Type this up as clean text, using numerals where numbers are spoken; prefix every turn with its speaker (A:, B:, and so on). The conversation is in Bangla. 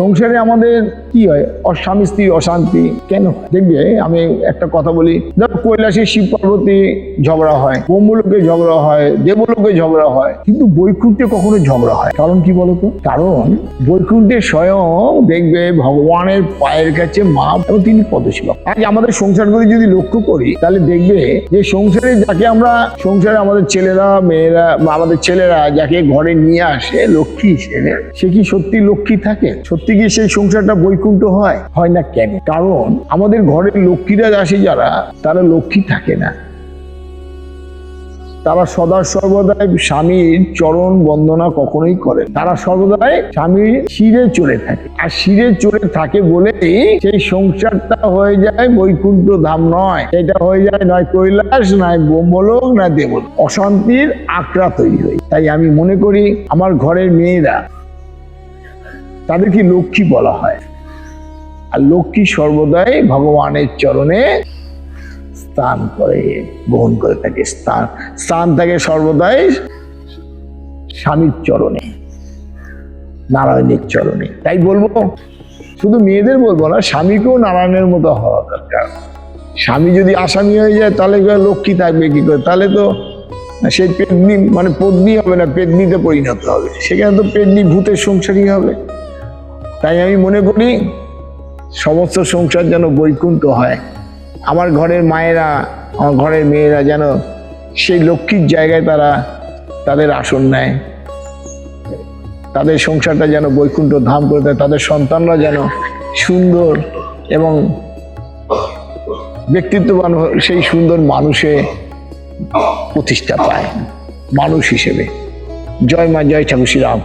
A: সংসারে আমাদের কি হয়, স্বামী স্ত্রী অশান্তি কেন হয়? দেখবে আমি একটা কথা বলি, ধরো কৈলাসে শিব পার্বতী ঝগড়া হয়, ব্রহ্মলোকে ঝগড়া হয়, দেবলোকে ঝগড়া হয়, কিন্তু বৈকুণ্ঠে কখনো ঝগড়া হয়। কারণ কি বলতো? কারণ বৈকুণ্ঠে স্বয়ং দেখবে ভগবানের পায়ের কাছে মা এবং তিনি পদসেবক। আজ আমাদের সংসারগুলি যদি লক্ষ্য করি তাহলে দেখবে যে সংসারে যাকে আমরা সংসারে আমাদের ছেলেরা মেয়েরা আমাদের ছেলেরা যাকে ঘরে নিয়ে আসে লক্ষ্মী হিসেবে, সে কি সত্যি লক্ষ্মী থাকে? সত্যি কি সেই সংসারটা বৈকুণ্ঠ হয়? হয় না কেন? কারণ আমাদের ঘরের লক্ষ্মীরা আসে যারা, তারা লক্ষ্মী থাকে না, তারা সদা সর্বদাই স্বামীর চরণ বন্দনা কখনোই করে, তারা সর্বদাই স্বামীর শিরে চড়ে থাকে। আর শিরে চড়ে থাকে বলেই সেই সংসারটা হয়ে যায় বৈকুণ্ঠ ধাম নয়, এটা হয়ে যায় নয় কৈলাস, নয় ব্রহ্মলোক, না দেবলোক। অশান্তির আকড়া তৈরি হয়। তাই আমি মনে করি আমার ঘরের মেয়েরা, তাদেরকে লক্ষ্মী বলা হয়। আর লক্ষ্মী সর্বদাই ভগবানের চরণে স্থান করে, গ্রহণ করে থাকে। স্থান থাকে সর্বদাই স্বামীর চরণে, নারায়ণের চরণে। তাই বলবো, শুধু মেয়েদের বলবো না, স্বামীকেও নারায়ণের মতো হওয়া দরকার। স্বামী যদি আসামি হয়ে যায় তাহলে লক্ষ্মী থাকবে কি করে? তাহলে তো সেই পেদনি মানে পত্নী হবে না, পেদনিতে পরিণত হবে। সেখানে তো পেদনি ভূতের সংসারই হবে। তাই আমি মনে করি সমস্ত সংসার যেন বৈকুণ্ঠ হয়। আমার ঘরের মায়েরা, আমার ঘরের মেয়েরা যেন সেই লক্ষ্মীর জায়গায় তারা তাদের আসন নেয়, তাদের সংসারটা যেন বৈকুণ্ঠ ধাম করে দেয়, তাদের সন্তানরা যেন সুন্দর এবং ব্যক্তিত্ববান সেই সুন্দর মানুষে প্রতিষ্ঠা পায় মানুষ হিসেবে। জয় মা, জয় ঠাকুর শ্রী রাম।